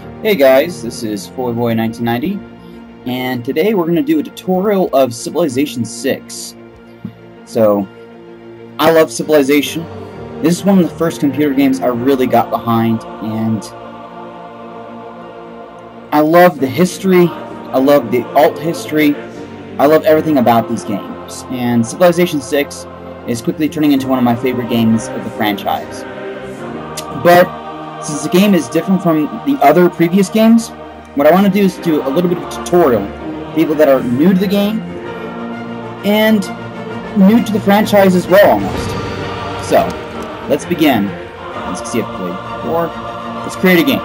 Hey guys, this is FoyBoy1990, and today we're going to do a tutorial of Civilization 6. So, I love Civilization. This is one of the first computer games I really got behind, and I love the history, I love the alt history, I love everything about these games. And Civilization 6 is quickly turning into one of my favorite games of the franchise. But since the game is different from the other previous games, what I want to do is do a little bit of a tutorial for people that are new to the game and new to the franchise as well, almost. So, let's begin. Let's see if I play before. Let's create a game.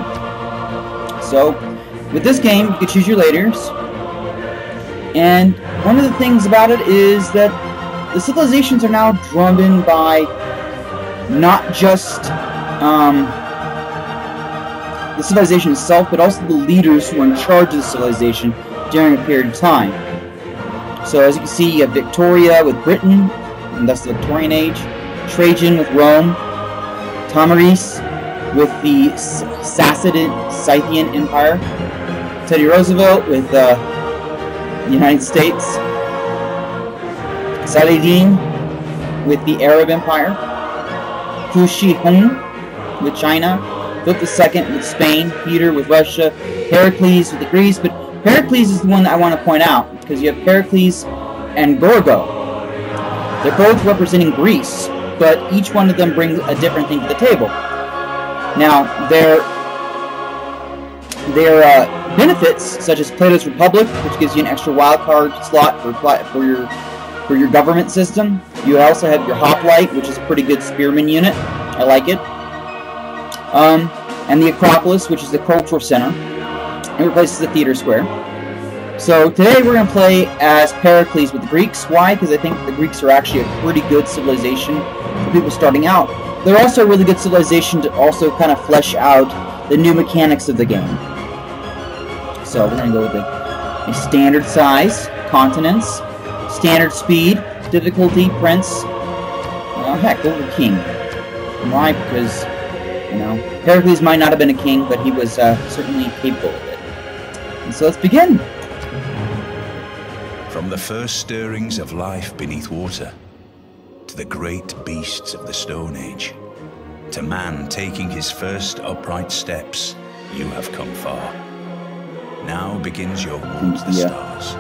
So, with this game, you can choose your layers, and one of the things about it is that the civilizations are now drummed in by not just the civilization itself, but also the leaders who are in charge of the civilization during a period of time. So as you can see, you have Victoria with Britain, and that's the Victorian Age, Trajan with Rome, Tomyris with the Scythian Empire, Teddy Roosevelt with the United States, Saladin with the Arab Empire, Hu Shihong with China, Philip II with Spain, Peter with Russia, Pericles with the Greece, but Pericles is the one that I want to point out, because you have Pericles and Gorgo. They're both representing Greece, but each one of them brings a different thing to the table. Now, their benefits, such as Plato's Republic, which gives you an extra wildcard slot for your government system. You also have your Hoplite, which is a pretty good spearman unit. I like it. And the Acropolis, which is the cultural center. It replaces the theater square. So today we're going to play as Pericles with the Greeks. Why? Because I think the Greeks are actually a pretty good civilization for people starting out. They're also a really good civilization to also kind of flesh out the new mechanics of the game. So we're going to go with a standard size, continents, standard speed, difficulty, prince. Heck, go with king. Why? Because, Pericles might not have been a king, but he was certainly capable of it. And so let's begin. From the first stirrings of life beneath water, to the great beasts of the Stone Age, to man taking his first upright steps, you have come far. Now begins your walk to the stars.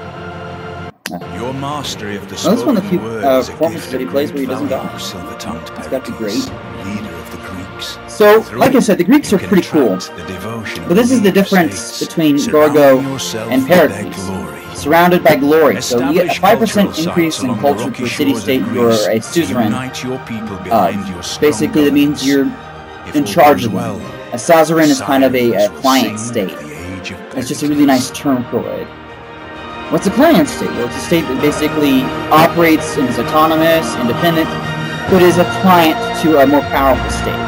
Your mastery of the spoken words is a gift that he plays where he doesn't die. Silver-tongued It's got to be great. Leader of the Greeks. So, like I said, the Greeks are pretty cool. But this is the difference between Gorgo and Pericles. Surrounded by glory. So you get a 5% increase in culture per city-state. You're a suzerain. Basically, that means you're in charge of them. A suzerain is kind of a client state. It's just a really nice term for it. What's a client state? Well, it's a state that basically operates and is autonomous, independent, but is a client to a more powerful state.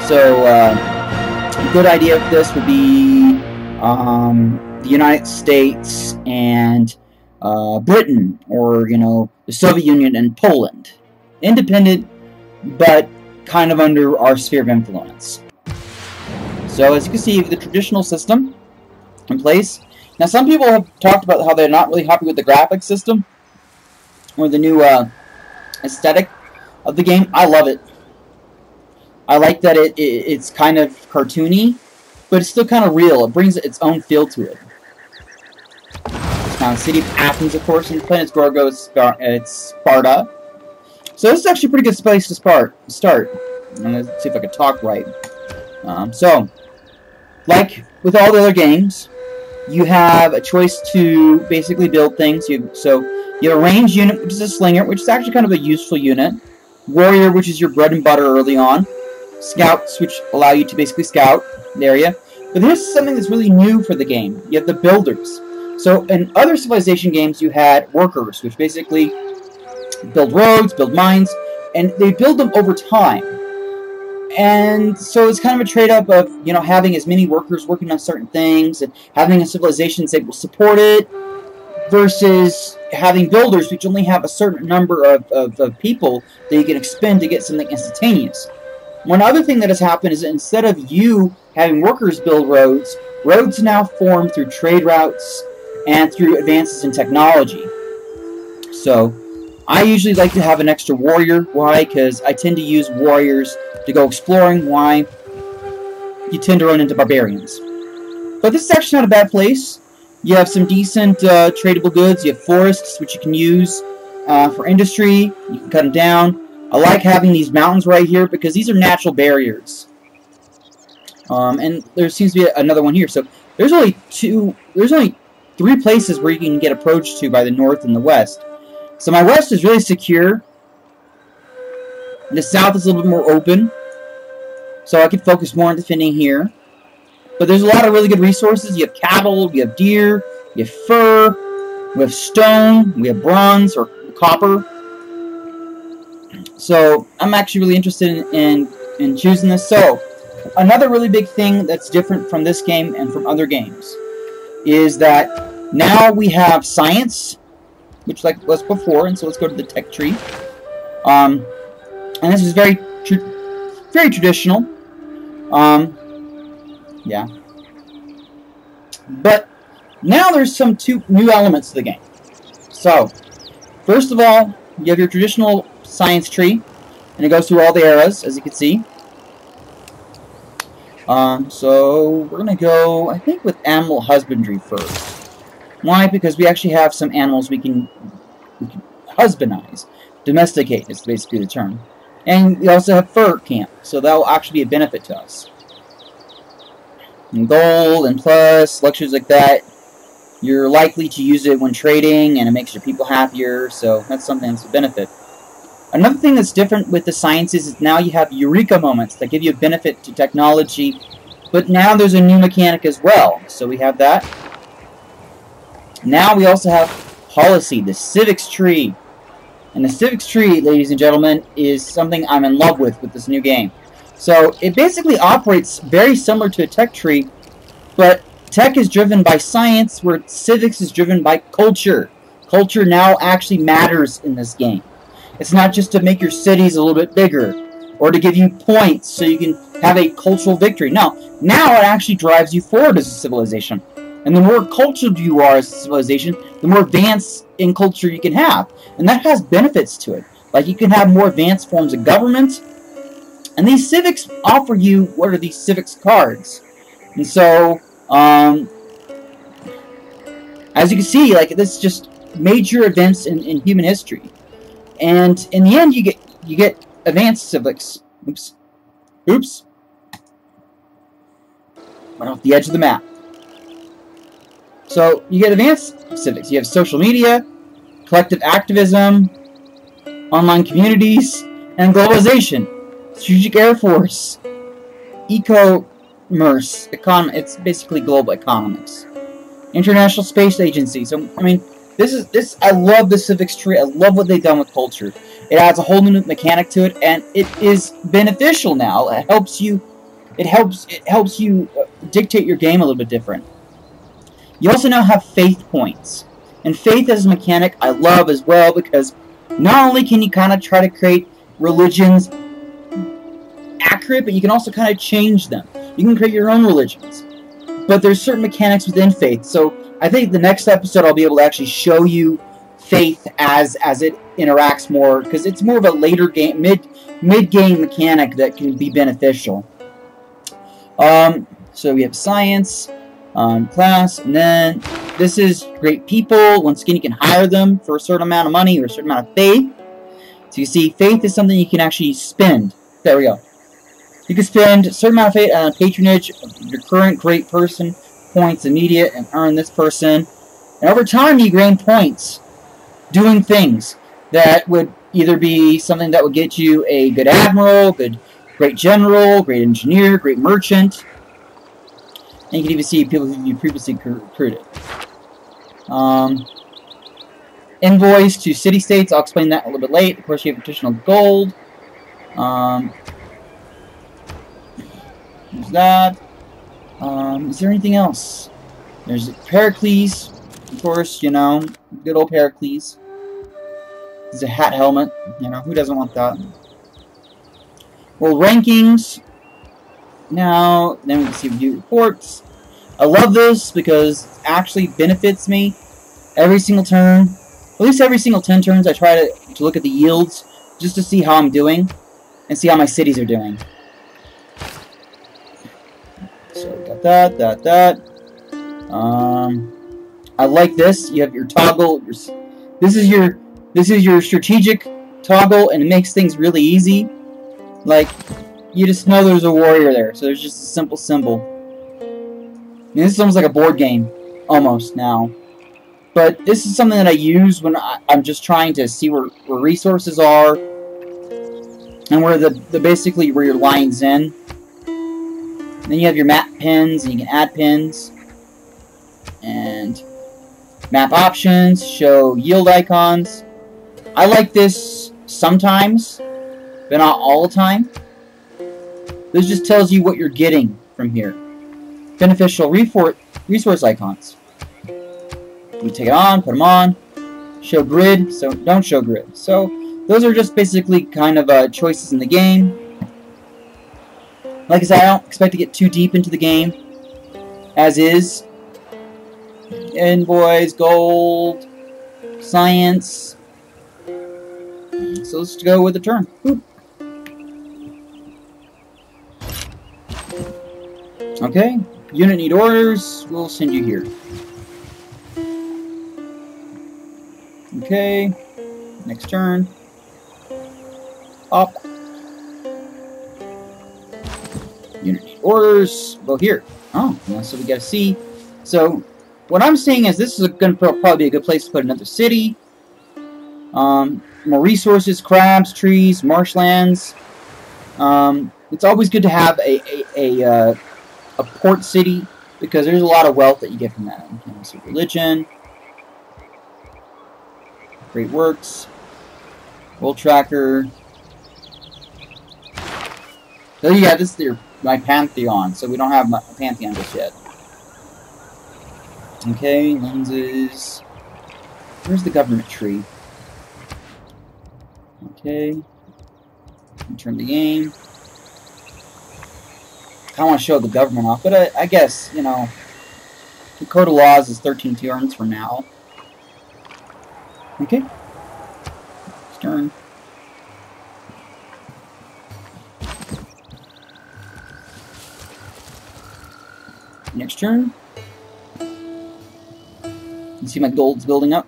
So, a good idea of this would be the United States and Britain, or, the Soviet Union and Poland. Independent, but kind of under our sphere of influence. So, as you can see, you have the traditional system in place. Now, some people have talked about how they're not really happy with the graphics system, or the new aesthetic of the game. I love it. I like that it's kind of cartoony, but it's still kind of real. It brings its own feel to it. It's now the city of Athens, of course, and playing as Gorgo, it's Sparta. So this is actually a pretty good place to start. I'm going to see if I can talk right. So, like with all the other games, you have a choice to basically build things. So you have a ranged unit, which is a slinger, which is actually kind of a useful unit. Warrior, which is your bread and butter early on. Scouts, which allow you to basically scout the area. But here's something that's really new for the game. You have the builders. So in other Civilization games, you had workers, which basically build roads, build mines, and they build them over time. And so it's kind of a trade-off of, having as many workers working on certain things and having a civilization that will support it versus having builders which only have a certain number of people that you can expend to get something instantaneous. One other thing that has happened is that instead of you having workers build roads, Roads now form through trade routes and through advances in technology. So, I usually like to have an extra warrior. Why? Because I tend to use warriors to go exploring. Why? You tend to run into barbarians. But this is actually not a bad place. You have some decent tradable goods. You have forests, which you can use for industry. You can cut them down. I like having these mountains right here because these are natural barriers. And there seems to be another one here. So there's only three places where you can get approached to by the north and the west. So my west is really secure. The south is a little bit more open. So I can focus more on defending here. But there's a lot of really good resources. You have cattle, you have deer, you have fur, we have stone, we have bronze or copper. So I'm actually really interested in choosing this. So another really big thing that's different from this game and from other games is that now we have science, which like was before, and so let's go to the tech tree. And this is very traditional. Yeah. But now there's two new elements to the game. So, first of all, you have your traditional science tree, and it goes through all the eras, as you can see. So we're gonna go, I think, with animal husbandry first. Why? Because we actually have some animals we can husbandize. Domesticate is basically the term. And we also have fur camp, so that will actually be a benefit to us. And gold and plus, luxuries like that, you're likely to use it when trading, and it makes your people happier, so that's something that's a benefit. Another thing that's different with the sciences is now you have eureka moments that give you a benefit to technology, but now there's a new mechanic as well, so we have that. Now we also have policy, the civics tree. And the civics tree, ladies and gentlemen, is something I'm in love with this new game. So it basically operates very similar to a tech tree, but tech is driven by science, where civics is driven by culture. Culture now actually matters in this game. It's not just to make your cities a little bit bigger, or to give you points so you can have a cultural victory. No, now it actually drives you forward as a civilization. And the more cultured you are as a civilization, the more advanced in culture you can have. And that has benefits to it. Like, you can have more advanced forms of government. And these civics offer you, what are these civics cards? And so, as you can see, like, this is just major events in human history. And in the end, you get advanced civics. Oops. Oops. Went off the edge of the map. So, you get advanced civics. You have social media, collective activism, online communities, and globalization. Strategic Air Force, e-commerce, it's basically global economics. International Space Agency. So, I mean, I love the civics tree. I love what they've done with culture. It adds a whole new mechanic to it, and it is beneficial now. It helps you dictate your game a little bit different. You also now have faith points. And faith as a mechanic I love as well, because not only can you kind of try to create religions accurate, but you can also kind of change them. You can create your own religions. But there's certain mechanics within faith. So I think the next episode I'll be able to actually show you faith as it interacts more, because it's more of a later game, mid-game mechanic that can be beneficial. So we have science, class, and then this is great people. Once again, you can hire them for a certain amount of money or a certain amount of faith. So you see, faith is something you can actually spend. There we go. You can spend a certain amount of faith on patronage of your current great person, points immediate, and earn this person. And over time, you gain points doing things that would either be something that would get you a good admiral, great general, great engineer, great merchant. And you can even see people who you previously recruited. Invoice to city-states. I'll explain that a little bit late. Of course, you have additional gold. There's that. Is there anything else? There's Pericles. Of course, you know, good old Pericles. There's a hat helmet. You know, who doesn't want that? Well, rankings. Now, then we can see view reports. I love this because it actually benefits me every single turn. At least every single 10 turns I try to look at the yields just to see how I'm doing and see how my cities are doing. So we got that. I like this. You have your toggle. This is your strategic toggle, and it makes things really easy. Like, you just know there's a warrior there, so there's just a simple symbol. I mean, this is almost like a board game, almost now. But this is something that I use when I'm just trying to see where resources are, and where basically where your lines in. And then you have your map pins, and you can add pins. And map options, show yield icons. I like this sometimes, but not all the time. This just tells you what you're getting from here. Beneficial resource icons. You take it on, put them on. Show grid, so don't show grid. So those are just basically kind of choices in the game. Like I said, I don't expect to get too deep into the game. As is. Envoys, gold, science. So let's go with the turn. Boop. Okay, unit need orders. We'll send you here. Okay, next turn. Up. Unit need orders. Go here. Oh, so we got a C. So what I'm saying is this is going to probably be a good place to put another city. More resources, crabs, trees, marshlands. It's always good to have a port city because there's a lot of wealth that you get from that. Okay, so religion, great works, world tracker. So yeah, this is my pantheon. So we don't have my pantheon just yet. Okay, lenses. Where's the government tree? Okay. Turn the game. I want to show the government off, but I guess, you know, the Code of Laws is 13 turns from now. Okay. Next turn. Next turn. You see my gold's building up?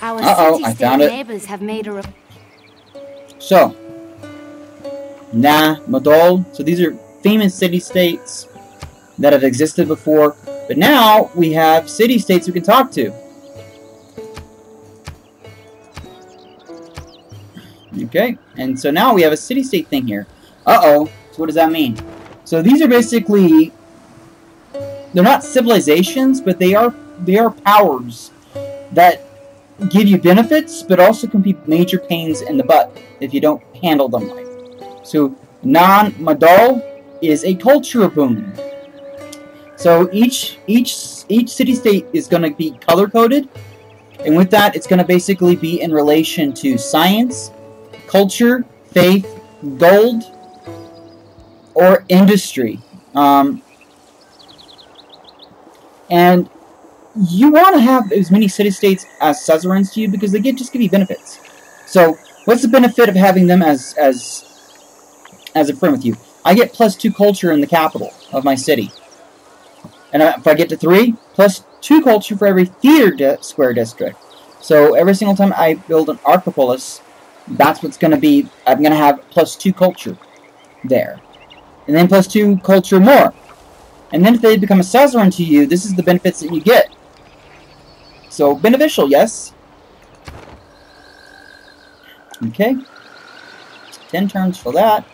Uh-oh, I found it. Neighbors have made a So, Madol. So these are famous city-states that have existed before. But now, we have city-states we can talk to. Okay, and so now we have a city-state thing here. Uh-oh, so what does that mean? So these are basically, they're not civilizations, but they are powers that give you benefits, but also can be major pains in the butt if you don't handle them right. So Madol is a culture boon. So each city-state is going to be color-coded, and with that, it's going to basically be in relation to science, culture, faith, gold, or industry. And you want to have as many city-states as suzerains to you because they just give you benefits. So, what's the benefit of having them as a friend with you? I get +2 culture in the capital of my city. And if I get to 3, +2 culture for every theater square district. So, every single time I build an Archopolis, that's what's going to be. I'm going to have +2 culture there. And then +2 culture more. And then if they become a suzerain to you, this is the benefits that you get. So, beneficial, yes? Okay. 10 turns for that.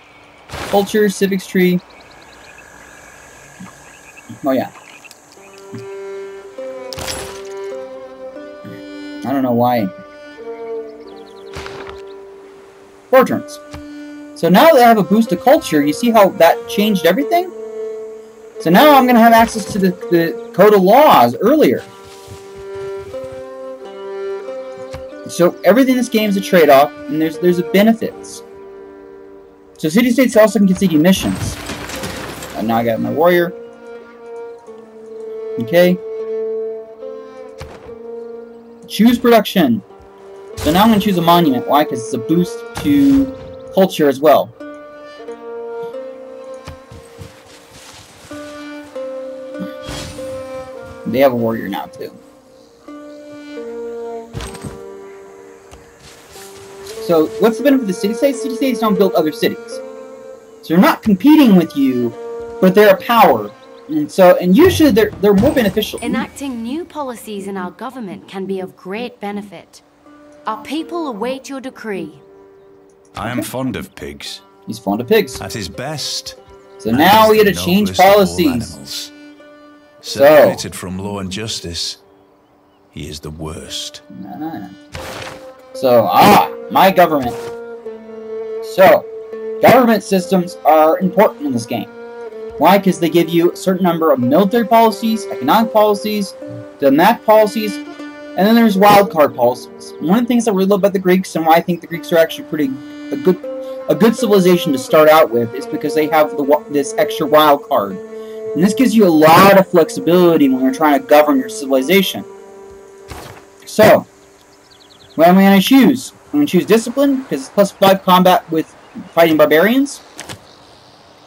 Culture, civics tree. Oh, yeah. I don't know why. 4 turns. So now that I have a boost of culture, you see how that changed everything? So now I'm going to have access to the Code of Laws earlier. So everything in this game is a trade-off, and there's benefits. So city-states also can concede you missions. And now I got my warrior. Okay. Choose production. So now I'm going to choose a monument. Why? Because it's a boost to culture as well. They have a warrior now too. So what's the benefit of the city-states? City-states don't build other cities. So they're not competing with you, but they're a power. And usually they're more beneficial. Enacting new policies in our government can be of great benefit. Our people await your decree. I am fond of pigs. He's fond of pigs. At his best. So now we had to change policies. Separated from law and justice, he is the worst. So, my government. So, government systems are important in this game. Why? Because they give you a certain number of military policies, economic policies, diplomatic policies, and then there's wildcard policies. And one of the things that we love about the Greeks, and why I think the Greeks are actually a good civilization to start out with, is because they have this extra wild card. And this gives you a lot of flexibility when you're trying to govern your civilization. So, what am I going to choose? I'm going to choose discipline, because it's plus 5 combat with fighting barbarians.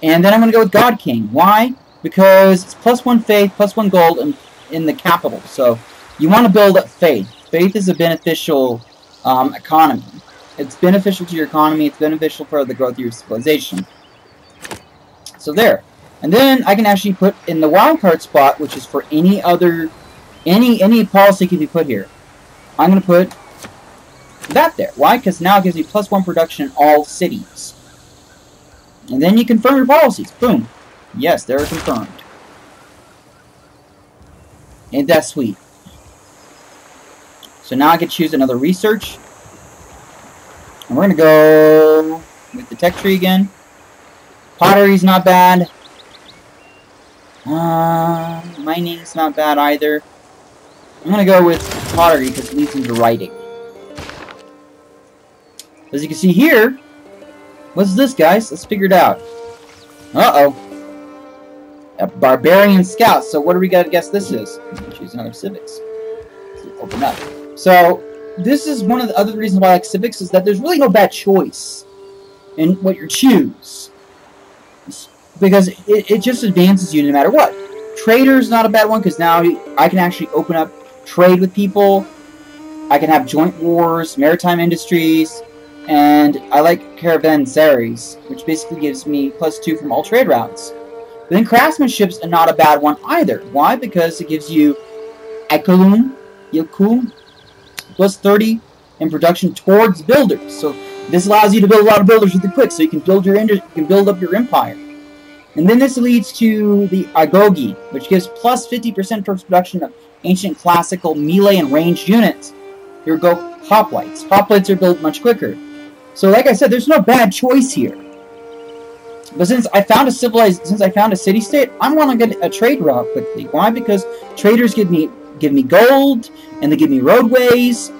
And then I'm going to go with God King. Why? Because it's plus 1 faith, plus 1 gold in the capital. So, you want to build up faith. Faith is a beneficial economy. It's beneficial to your economy, it's beneficial for the growth of your civilization. So there. And then I can actually put in the wildcard spot, which is for any policy can be put here. I'm going to put that there. Why? Because now it gives you plus 1 production in all cities. And then you confirm your policies. Boom. Yes, they're confirmed. Ain't that sweet? So now I can choose another research. And we're going to go with the tech tree again. Pottery's not bad. Mining's not bad either. I'm going to go with pottery because it leads into writing. As you can see here, what's this, guys? Let's figure it out. Uh-oh. A barbarian scout. So what do we got to guess this is? Choose another civics. Open up. So this is one of the other reasons why I like civics, is that there's really no bad choice in what you choose. Because it just advances you no matter what. Trader's not a bad one, because now I can actually open up trade with people. I can have joint wars, maritime industries, and I like caravanseries, which basically gives me plus 2 from all trade routes. But then craftsmanship's not a bad one either. Why? Because it gives you Ikulum, plus 30 in production towards builders. So this allows you to build a lot of builders really quick, so you can build up your empire. And then this leads to the Agogi, which gives plus 50% towards production of ancient classical melee and ranged units. Here we go, hoplites. Hoplites are built much quicker. So like I said, there's no bad choice here. But since I found a city-state, I'm going to get a trade route quickly. Why? Because traders give me gold, and they give me roadways,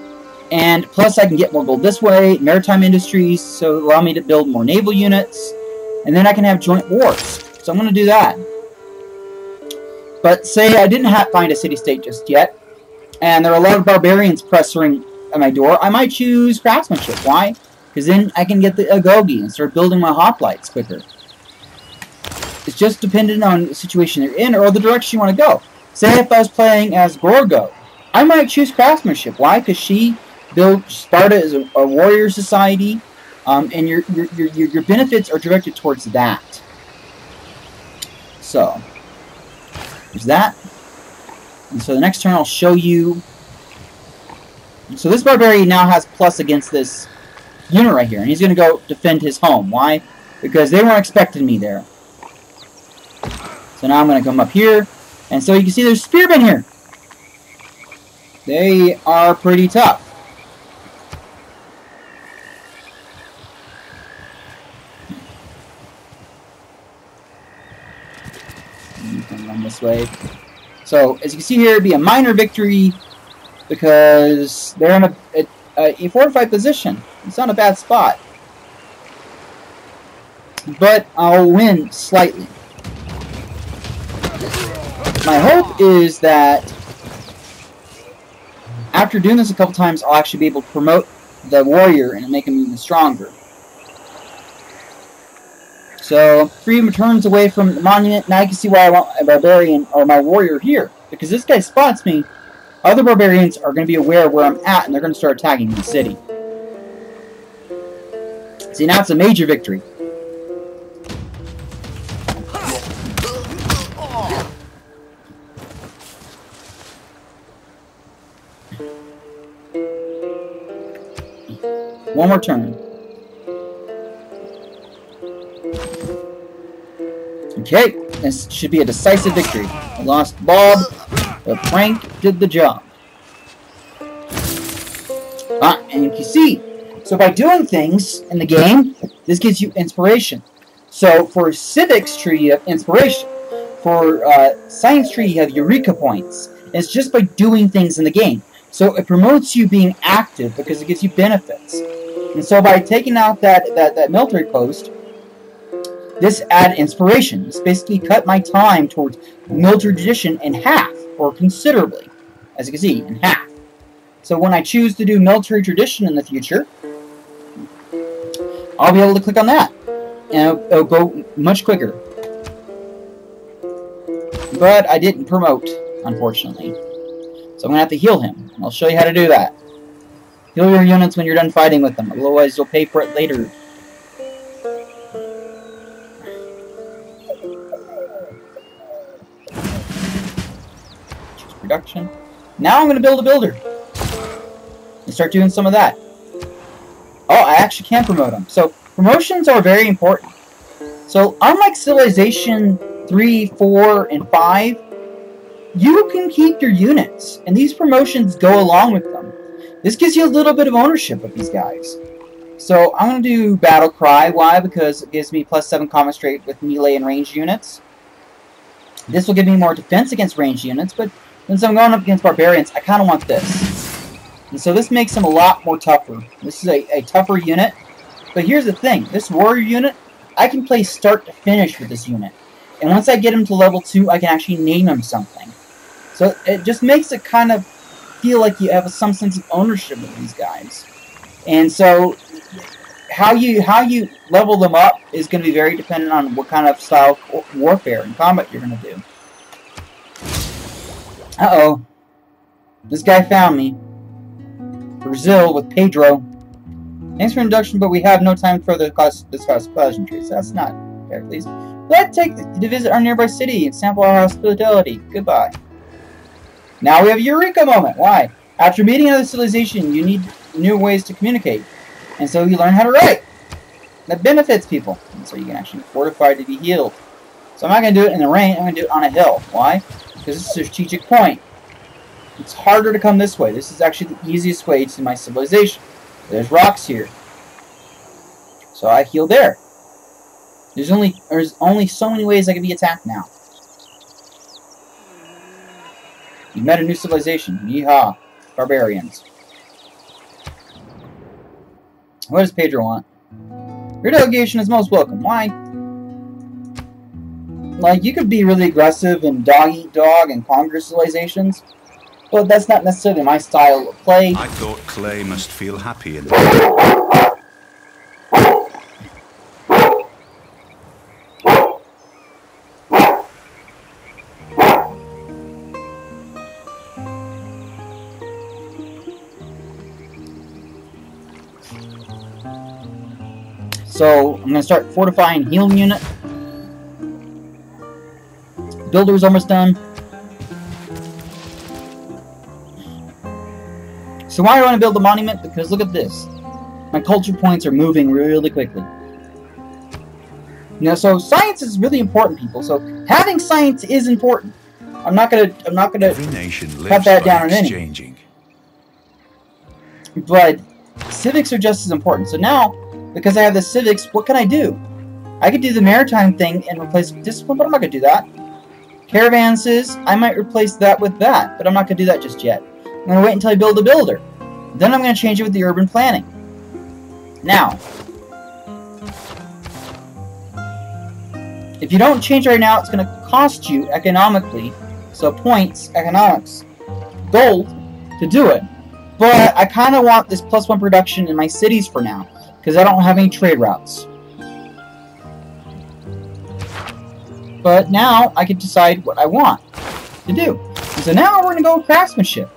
and plus I can get more gold this way, maritime industries, so allow me to build more naval units, and then I can have joint wars. So I'm going to do that. But say I didn't find a city-state just yet, and there are a lot of barbarians pressuring at my door, I might choose craftsmanship. Why? Because then I can get the Agogi and start building my hoplites quicker. It's just dependent on the situation you're in or the direction you want to go. Say if I was playing as Gorgo, I might choose craftsmanship. Why? Because she built Sparta as a warrior society, and your benefits are directed towards that. So there's that. And so the next turn I'll show you. So this barbarian now has plus against this unit right here, and he's going to go defend his home. Why? Because they weren't expecting me there. So now I'm going to come up here, and so you can see there's spearmen here. They are pretty tough. You can run this way. So as you can see here, it'd be a minor victory because they're in a fortified position. It's not a bad spot. But I'll win slightly. My hope is that after doing this a couple times, I'll actually be able to promote the warrior and make him even stronger. So, freedom turns away from the monument. Now you can see why I want a barbarian or my warrior here. Because this guy spots me, other barbarians are going to be aware of where I'm at, and they're going to start attacking the city. See, now it's a major victory. One more turn. Okay, this should be a decisive victory. I lost Bob, but Frank did the job. And you can see, so by doing things in the game, this gives you inspiration. So for civics tree, you have inspiration. For science tree, you have eureka points. And it's just by doing things in the game. So it promotes you being active because it gives you benefits. And so by taking out that military post, this added inspiration. This basically cut my time towards military tradition in half, or considerably, as you can see, in half. So when I choose to do military tradition in the future, I'll be able to click on that, and it'll go much quicker. But I didn't promote, unfortunately. So I'm going to have to heal him. I'll show you how to do that. Heal your units when you're done fighting with them, otherwise you'll pay for it later. Choose production. Now I'm going to build a builder. And start doing some of that. Oh, I actually can promote them. So, promotions are very important. So, unlike Civilization 3, 4, and 5, you can keep your units. And these promotions go along with them. This gives you a little bit of ownership of these guys. So, I'm going to do Battle Cry. Why? Because it gives me +7 combat straight with melee and ranged units. This will give me more defense against ranged units, but since I'm going up against barbarians, I kind of want this. And so this makes him a lot more tougher. This is a tougher unit. But here's the thing. This warrior unit, I can play start to finish with this unit. And once I get him to level 2, I can actually name him something. So it just makes it kind of feel like you have some sense of ownership of these guys. And so how you level them up is going to be very dependent on what kind of style of warfare and combat you're going to do. Uh-oh. This guy found me. Brazil with Pedro. Thanks for introduction, but we have no time to further discuss pleasantries. That's not fair, please. Let's take to visit our nearby city and sample our hospitality. Goodbye. Now we have a Eureka moment. Why? After meeting another civilization, you need new ways to communicate. And so you learn how to write. That benefits people. And so you can actually fortify to be healed. So I'm not going to do it in the rain. I'm going to do it on a hill. Why? Because this is a strategic point. It's harder to come this way. This is actually the easiest way to my civilization. There's rocks here. So I heal there. There's only so many ways I can be attacked now. You met a new civilization. Yeehaw. Barbarians. What does Pedro want? Your delegation is most welcome. Why? Like, you could be really aggressive and dog-eat-dog and conquer civilizations. Well, that's not necessarily my style of play. I thought Clay must feel happy in So, I'm going to start fortifying healing unit. Builder is almost done. So why do I want to build the monument? Because look at this. My culture points are moving really quickly. You know, so science is really important, people. So having science is important. I'm not gonna cut that down in any. But civics are just as important. So now, because I have the civics, what can I do? I could do the maritime thing and replace discipline, but I'm not gonna do that. Caravanses, I might replace that with that, but I'm not gonna do that just yet. I'm gonna wait until I build a builder. Then I'm going to change it with the urban planning. Now, if you don't change right now, it's going to cost you economically, so points, economics, gold, to do it. But I kind of want this +1 production in my cities for now, because I don't have any trade routes. But now I can decide what I want to do. And so now we're going to go with craftsmanship.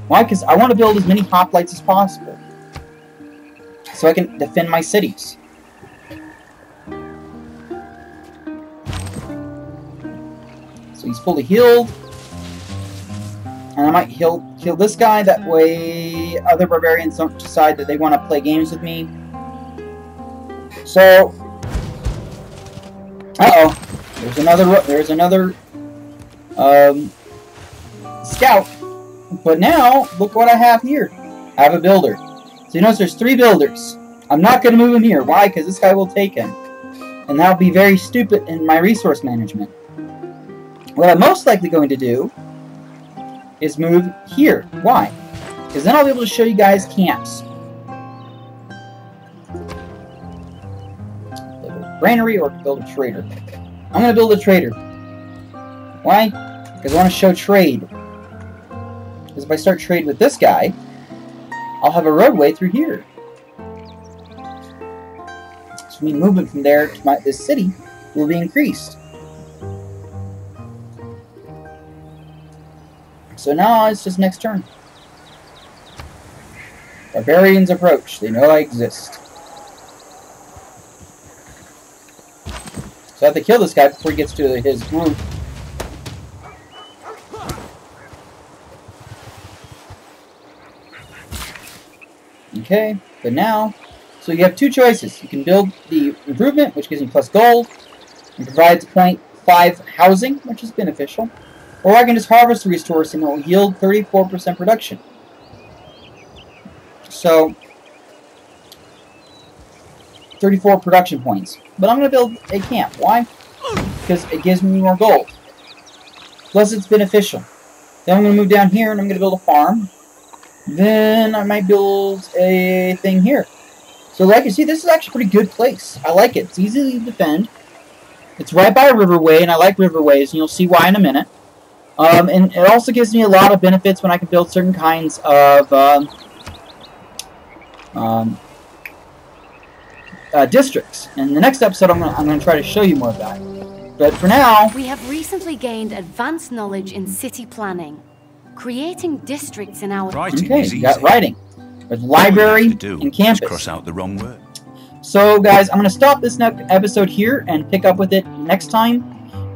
Why? Because I want to build as many hoplites as possible, so I can defend my cities. So he's fully healed. And I might heal this guy, that way other barbarians don't decide that they want to play games with me. So, there's another scout. But now, look what I have here. I have a builder. So you notice there's 3 builders. I'm not going to move him here. Why? Because this guy will take him. And that will be very stupid in my resource management. What I'm most likely going to do is move here. Why? Because then I'll be able to show you guys camps. Build a granary or build a trader. I'm going to build a trader. Why? Because I want to show trade. Because if I start trade with this guy, I'll have a roadway through here. So me movement from there to this city will be increased. So now it's just next turn. Barbarians approach. They know I exist. So I have to kill this guy before he gets to his group. Okay, but now, so you have 2 choices. You can build the improvement, which gives me plus gold, and provides 0.5 housing, which is beneficial. Or I can just harvest the resource and it will yield 34% production. So, 34 production points. But I'm going to build a camp. Why? Because it gives me more gold. Plus it's beneficial. Then I'm going to move down here and I'm going to build a farm. Then I might build a thing here. So like you see, this is actually a pretty good place. I like it. It's easy to defend. It's right by a riverway, and I like riverways, and you'll see why in a minute. And it also gives me a lot of benefits when I can build certain kinds of districts. In the next episode, I'm going to try to show you more of that. But for now, we have recently gained advanced knowledge in city planning, creating districts in our. Writing okay, is easy. got writing with library and campus. Cross out the wrong word. So, guys, I'm going to stop this next episode here and pick up with it next time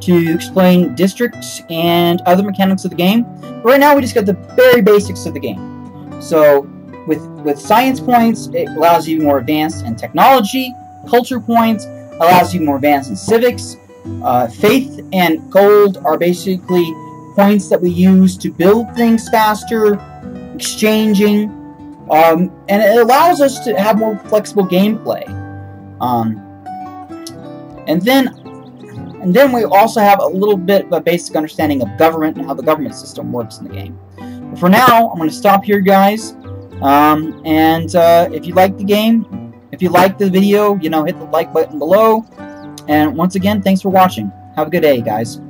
to explain districts and other mechanics of the game. But right now, we just got the very basics of the game. So, with science points, it allows you more advanced in technology. Culture points allows you more advanced in civics. Faith and gold are basically points that we use to build things faster, exchanging, and it allows us to have more flexible gameplay. And then we also have a little bit of a basic understanding of government and how the government system works in the game. But for now, I'm going to stop here, guys. If you like the game, if you like the video, hit the like button below. And once again, thanks for watching. Have a good day, guys.